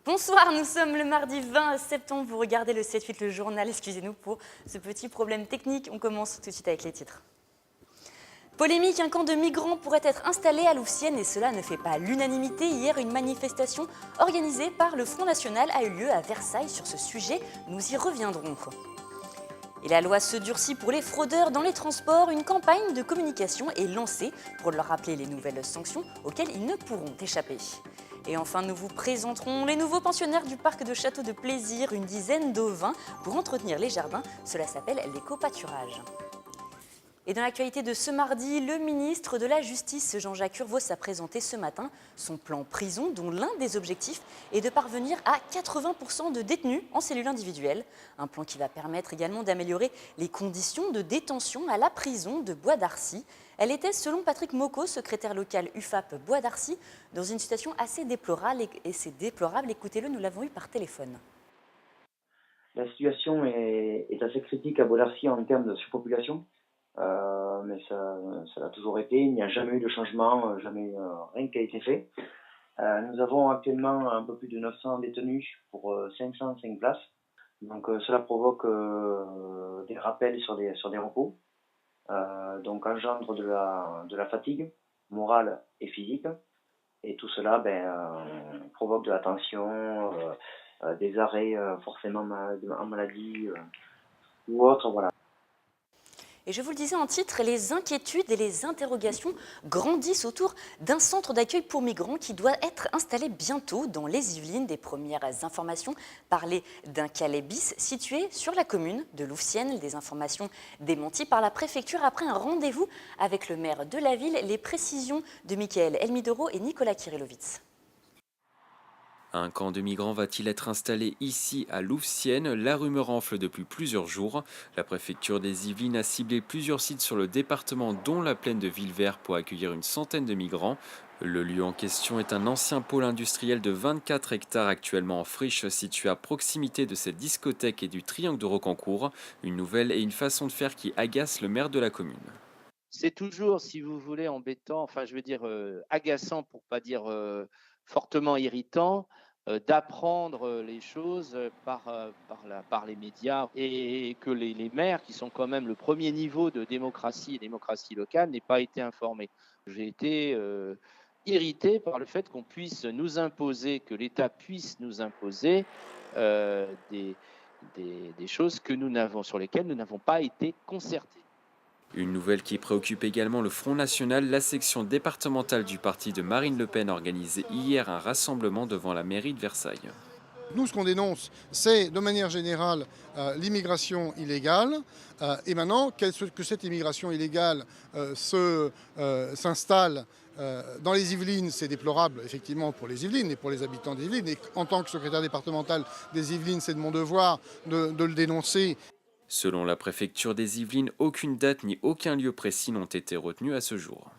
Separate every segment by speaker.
Speaker 1: Bonsoir, nous sommes le mardi 20 septembre, vous regardez le 7-8, le journal, excusez-nous pour ce petit problème technique. On commence tout de suite avec les titres. Polémique, un camp de migrants pourrait être installé à Louvciennes et cela ne fait pas l'unanimité. Hier, une manifestation organisée par le Front National a eu lieu à Versailles sur ce sujet, nous y reviendrons. Et la loi se durcit pour les fraudeurs dans les transports. Une campagne de communication est lancée pour leur rappeler les nouvelles sanctions auxquelles ils ne pourront échapper. Et enfin, nous vous présenterons les nouveaux pensionnaires du parc de Château de Plaisir, une dizaine d'ovins pour entretenir les jardins. Cela s'appelle l'éco-pâturage. Et dans l'actualité de ce mardi, le ministre de la Justice, Jean-Jacques Urvoas, a présenté ce matin son plan prison, dont l'un des objectifs est de parvenir à 80% de détenus en cellule individuelle. Un plan qui va permettre également d'améliorer les conditions de détention à la prison de Bois d'Arcy. Elle était, selon Patrick Mocco, secrétaire local UFAP Bois d'Arcy, dans une situation assez déplorable. Et c'est déplorable, écoutez-le, nous l'avons eu par téléphone.
Speaker 2: La situation est assez critique à Bois d'Arcy en termes de surpopulation. Mais ça l'a toujours été, il n'y a jamais eu de changement, jamais rien qui a été fait. Nous avons actuellement un peu plus de 900 détenus pour 505 places. Donc cela provoque des rappels sur des repos, donc engendre de la fatigue morale et physique. Et tout cela provoque de la tension, des arrêts forcément en maladie ou autre, voilà.
Speaker 1: Et je vous le disais en titre, les inquiétudes et les interrogations grandissent autour d'un centre d'accueil pour migrants qui doit être installé bientôt dans les Yvelines. Des premières informations parlaient d'un Calais bis situé sur la commune de Louvciennes. Des informations démenties par la préfecture après un rendez-vous avec le maire de la ville. Les précisions de Michael Elmidoro et Nicolas Kirillovitz.
Speaker 3: Un camp de migrants va-t-il être installé ici à Louvciennes? La rumeur enfle depuis plusieurs jours. La préfecture des Yvelines a ciblé plusieurs sites sur le département, dont la plaine de Villevert, pour accueillir une centaine de migrants. Le lieu en question est un ancien pôle industriel de 24 hectares actuellement en friche, situé à proximité de cette discothèque et du triangle de Rocancourt. Une nouvelle et une façon de faire qui agace le maire de la commune.
Speaker 4: C'est toujours, si vous voulez, embêtant, agaçant pour pas dire fortement irritant, d'apprendre les choses par les médias et que les maires, qui sont quand même le premier niveau de démocratie et démocratie locale, n'aient pas été informés. J'ai été irrité par le fait qu'on puisse nous imposer, que l'État puisse nous imposer des choses sur lesquelles nous n'avons pas été concertés.
Speaker 3: Une nouvelle qui préoccupe également le Front National, la section départementale du parti de Marine Le Pen a organisé hier un rassemblement devant la mairie de Versailles.
Speaker 5: Nous, ce qu'on dénonce, c'est de manière générale l'immigration illégale. Et maintenant, que cette immigration illégale s'installe dans les Yvelines, c'est déplorable effectivement pour les Yvelines et pour les habitants des Yvelines. Et en tant que secrétaire départemental des Yvelines, c'est de mon devoir de le dénoncer.
Speaker 3: Selon la préfecture des Yvelines, aucune date ni aucun lieu précis n'ont été retenus à ce jour.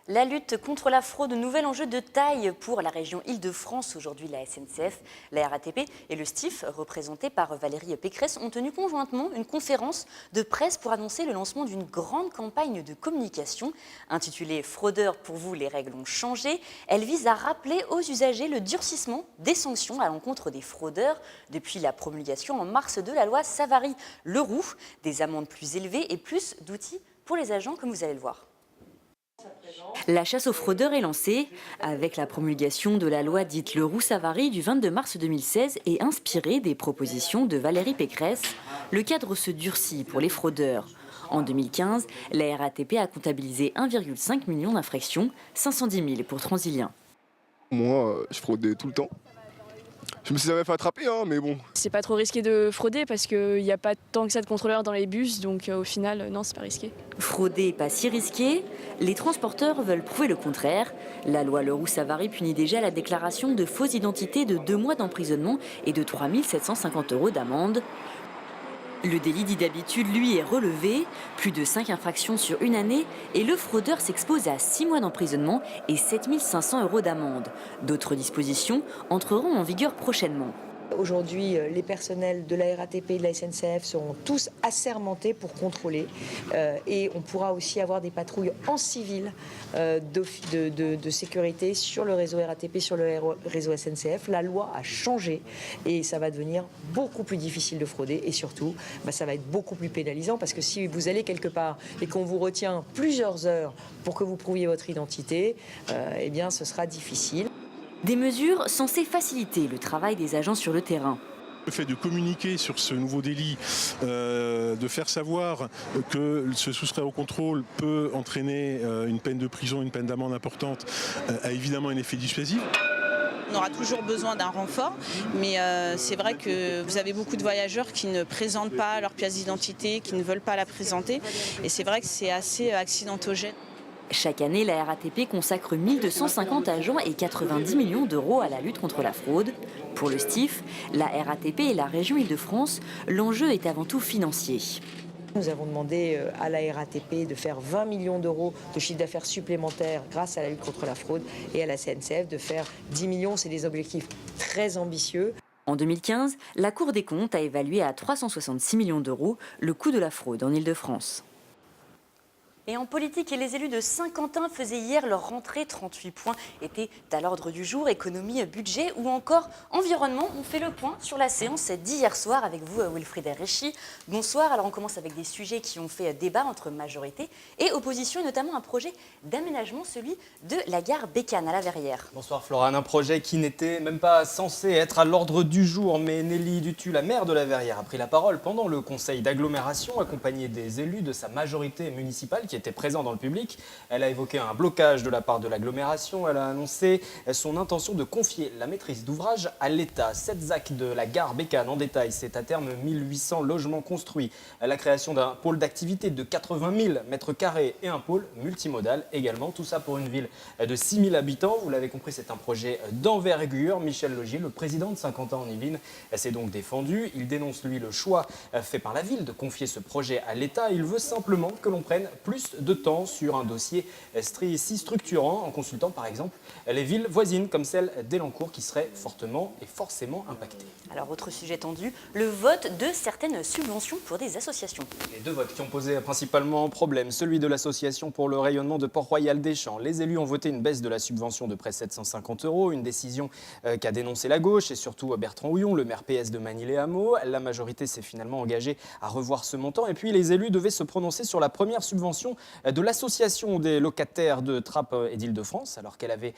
Speaker 1: La lutte contre la fraude, nouvel enjeu de taille pour la région Île-de-France. Aujourd'hui, la SNCF, la RATP et le STIF, représentés par Valérie Pécresse, ont tenu conjointement une conférence de presse pour annoncer le lancement d'une grande campagne de communication. Intitulée « Fraudeurs, pour vous, les règles ont changé », elle vise à rappeler aux usagers le durcissement des sanctions à l'encontre des fraudeurs depuis la promulgation en mars de la loi Savary-Leroux. Des amendes plus élevées et plus d'outils pour les agents, comme vous allez le voir. La chasse aux fraudeurs est lancée avec la promulgation de la loi dite Leroux-Savary du 22 mars 2016 et inspirée des propositions de Valérie Pécresse. Le cadre se durcit pour les fraudeurs. En 2015, la RATP a comptabilisé 1,5 million d'infractions, 510 000 pour Transilien.
Speaker 6: Moi, je fraudais tout le temps. Je me suis jamais fait attraper, mais bon.
Speaker 7: C'est pas trop risqué de frauder parce qu'il n'y a pas tant que ça de contrôleurs dans les bus, donc au final, non, c'est pas risqué.
Speaker 1: Frauder, pas si risqué. Les transporteurs veulent prouver le contraire. La loi Leroux-Savary punit déjà la déclaration de fausses identités de 2 mois d'emprisonnement et de 3 750 € d'amende. Le délit dit d'habitude, lui, est relevé, plus de 5 infractions sur une année, et le fraudeur s'expose à 6 mois d'emprisonnement et 7 500 € d'amende. D'autres dispositions entreront en vigueur prochainement.
Speaker 8: Aujourd'hui, les personnels de la RATP et de la SNCF seront tous assermentés pour contrôler et on pourra aussi avoir des patrouilles en civil de sécurité sur le réseau RATP, sur le réseau SNCF. La loi a changé et ça va devenir beaucoup plus difficile de frauder et surtout, ça va être beaucoup plus pénalisant parce que si vous allez quelque part et qu'on vous retient plusieurs heures pour que vous prouviez votre identité, eh bien ce sera difficile.
Speaker 1: Des mesures censées faciliter le travail des agents sur le terrain.
Speaker 9: Le fait de communiquer sur ce nouveau délit, de faire savoir que se soustraire au contrôle peut entraîner une peine de prison, une peine d'amende importante, a évidemment un effet dissuasif.
Speaker 10: On aura toujours besoin d'un renfort, mais c'est vrai que vous avez beaucoup de voyageurs qui ne présentent pas leur pièce d'identité, qui ne veulent pas la présenter, et c'est vrai que c'est assez accidentogène.
Speaker 1: Chaque année, la RATP consacre 1250 agents et 90 millions d'euros à la lutte contre la fraude. Pour le STIF, la RATP et la région Île-de-France, l'enjeu est avant tout financier.
Speaker 8: Nous avons demandé à la RATP de faire 20 millions d'euros de chiffre d'affaires supplémentaire grâce à la lutte contre la fraude et à la SNCF de faire 10 millions. C'est des objectifs très ambitieux.
Speaker 1: En 2015, la Cour des comptes a évalué à 366 millions d'euros le coût de la fraude en Île-de-France. Et en politique, les élus de Saint-Quentin faisaient hier leur rentrée. 38 points étaient à l'ordre du jour. Économie, budget ou encore environnement. On fait le point sur la séance d'hier soir avec vous, Wilfried Richy. Bonsoir. Alors on commence avec des sujets qui ont fait débat entre majorité et opposition, et notamment un projet d'aménagement, celui de la gare Bécane à la Verrière.
Speaker 11: Bonsoir Florane. Un projet qui n'était même pas censé être à l'ordre du jour, mais Nelly Dutu, la maire de la Verrière, a pris la parole pendant le conseil d'agglomération, accompagnée des élus de sa majorité municipale qui était présent dans le public. Elle a évoqué un blocage de la part de l'agglomération. Elle a annoncé son intention de confier la maîtrise d'ouvrage à l'État. 7 ZAC de la gare Bécane en détail, c'est à terme 1800 logements construits. La création d'un pôle d'activité de 80 000 mètres carrés et un pôle multimodal également. Tout ça pour une ville de 6 000 habitants. Vous l'avez compris, c'est un projet d'envergure. Michel Logier, le président de Saint-Quentin-en-Yvelines, s'est donc défendu. Il dénonce, lui, le choix fait par la ville de confier ce projet à l'État. Il veut simplement que l'on prenne plus de temps sur un dossier si structurant en consultant par exemple les villes voisines comme celle d'Elancourt qui seraient fortement et forcément impactées.
Speaker 1: Alors autre sujet tendu, le vote de certaines subventions pour des associations.
Speaker 11: Les deux votes qui ont posé principalement problème, celui de l'association pour le rayonnement de Port-Royal des Champs. Les élus ont voté une baisse de la subvention de près de 750 €, une décision qu'a dénoncé la gauche et surtout Bertrand Houillon, le maire PS de Magny-les-Hameaux. La majorité s'est finalement engagée à revoir ce montant et puis les élus devaient se prononcer sur la première subvention de l'association des locataires de Trappes et d'Île-de-France, alors qu'elle avait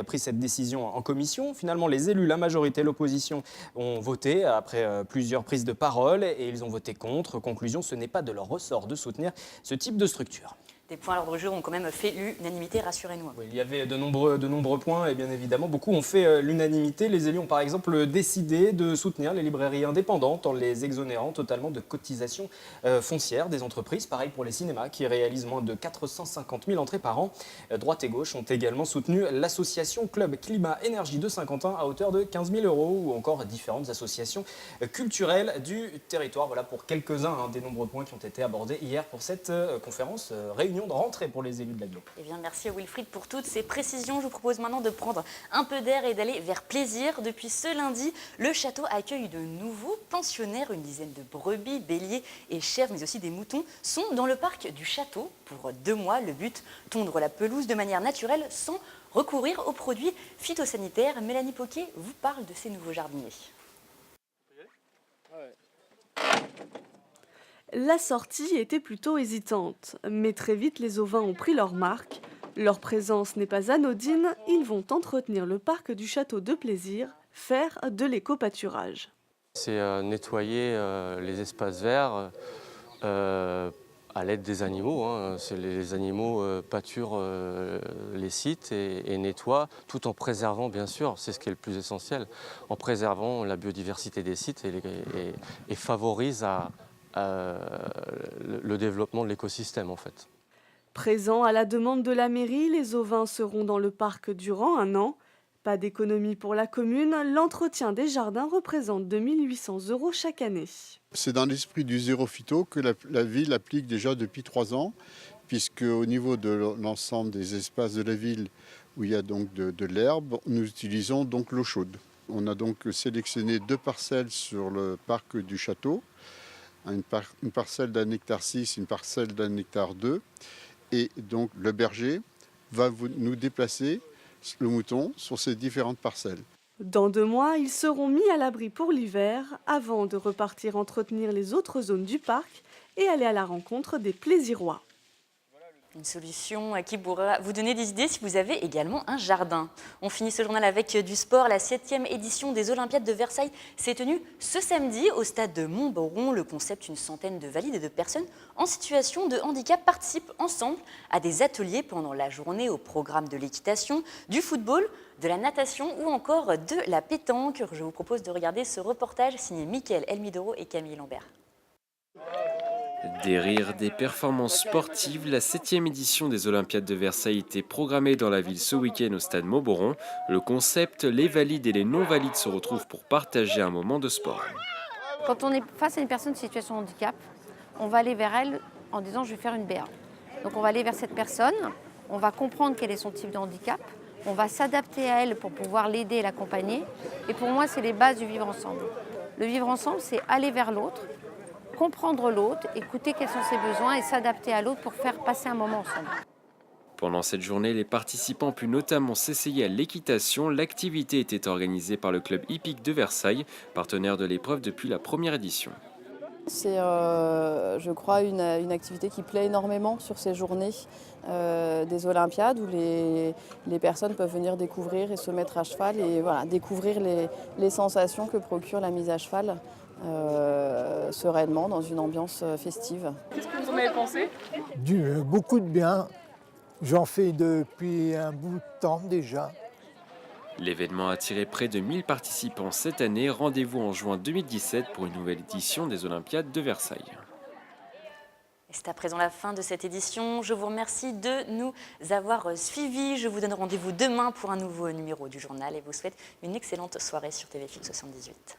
Speaker 11: pris cette décision en commission. Finalement, les élus, la majorité, l'opposition ont voté après plusieurs prises de parole et ils ont voté contre. Conclusion, ce n'est pas de leur ressort de soutenir ce type de structure.
Speaker 1: Des points à l'ordre du jour ont quand même fait l'unanimité, rassurez-nous.
Speaker 11: Oui, il y avait de nombreux points et bien évidemment, beaucoup ont fait l'unanimité. Les élus ont par exemple décidé de soutenir les librairies indépendantes en les exonérant totalement de cotisations foncières des entreprises. Pareil pour les cinémas qui réalisent moins de 450 000 entrées par an. Droite et gauche ont également soutenu l'association Club Climat Énergie de Saint-Quentin à hauteur de 15 000 € ou encore différentes associations culturelles du territoire. Voilà pour quelques-uns des nombreux points qui ont été abordés hier pour cette conférence réunion de rentrée pour les élus de l'agglo.
Speaker 1: Eh bien, merci à Wilfried pour toutes ces précisions. Je vous propose maintenant de prendre un peu d'air et d'aller vers plaisir. Depuis ce lundi, le château accueille de nouveaux pensionnaires. Une dizaine de brebis, béliers et chèvres, mais aussi des moutons, sont dans le parc du château pour 2 mois. Le but, tondre la pelouse de manière naturelle sans recourir aux produits phytosanitaires. Mélanie Poquet vous parle de ces nouveaux jardiniers.
Speaker 12: La sortie était plutôt hésitante, mais très vite les ovins ont pris leur marque. Leur présence n'est pas anodine, ils vont entretenir le parc du château de plaisir, faire de l'éco-pâturage.
Speaker 13: C'est nettoyer les espaces verts à l'aide des animaux. Les animaux pâturent les sites et nettoient, tout en préservant bien sûr, c'est ce qui est le plus essentiel, en préservant la biodiversité des sites et favorise le développement de l'écosystème en fait.
Speaker 12: Présents à la demande de la mairie, les ovins seront dans le parc durant 1 an. Pas d'économie pour la commune, l'entretien des jardins représente 2 800 € chaque année.
Speaker 14: C'est dans l'esprit du zéro phyto que la ville applique déjà depuis 3 ans, puisque au niveau de l'ensemble des espaces de la ville où il y a donc de l'herbe, nous utilisons donc l'eau chaude. On a donc sélectionné 2 parcelles sur le parc du château, une parcelle d'1,6 hectare, une parcelle d'1,2 hectare. Et donc le berger va nous déplacer le mouton sur ces différentes parcelles.
Speaker 12: Dans 2 mois, ils seront mis à l'abri pour l'hiver avant de repartir entretenir les autres zones du parc et aller à la rencontre des plaisirois.
Speaker 1: Une solution qui pourra vous donner des idées si vous avez également un jardin. On finit ce journal avec du sport. La 7e édition des Olympiades de Versailles s'est tenue ce samedi au stade de Montboron. Le concept, une centaine de valides et de personnes en situation de handicap participent ensemble à des ateliers pendant la journée au programme de l'équitation, du football, de la natation ou encore de la pétanque. Je vous propose de regarder ce reportage signé Mickaël Elmidoro et Camille Lambert.
Speaker 3: Des rires, des performances sportives, la 7e édition des Olympiades de Versailles était programmée dans la ville ce week-end au stade Montboron. Le concept, les valides et les non-valides se retrouvent pour partager un moment de sport.
Speaker 15: Quand on est face à une personne en situation de handicap, on va aller vers elle en disant « je vais faire une BA ». Donc on va aller vers cette personne, on va comprendre quel est son type de handicap, on va s'adapter à elle pour pouvoir l'aider et l'accompagner. Et pour moi, c'est les bases du vivre ensemble. Le vivre ensemble, c'est aller vers l'autre, comprendre l'autre, écouter quels sont ses besoins et s'adapter à l'autre pour faire passer un moment ensemble.
Speaker 3: Pendant cette journée, les participants purent notamment s'essayer à l'équitation. L'activité était organisée par le club hippique de Versailles, partenaire de l'épreuve depuis la première édition.
Speaker 16: C'est, je crois, une activité qui plaît énormément sur ces journées des Olympiades où les personnes peuvent venir découvrir et se mettre à cheval et voilà, découvrir les sensations que procure la mise à cheval. Sereinement dans une ambiance festive.
Speaker 17: Qu'est-ce que vous en avez pensé?
Speaker 18: Beaucoup de bien. J'en fais depuis un bout de temps déjà.
Speaker 3: L'événement a attiré près de 1000 participants cette année. Rendez-vous en juin 2017 pour une nouvelle édition des Olympiades de Versailles.
Speaker 1: Et c'est à présent la fin de cette édition. Je vous remercie de nous avoir suivis. Je vous donne rendez-vous demain pour un nouveau numéro du journal et vous souhaite une excellente soirée sur TV Film 78.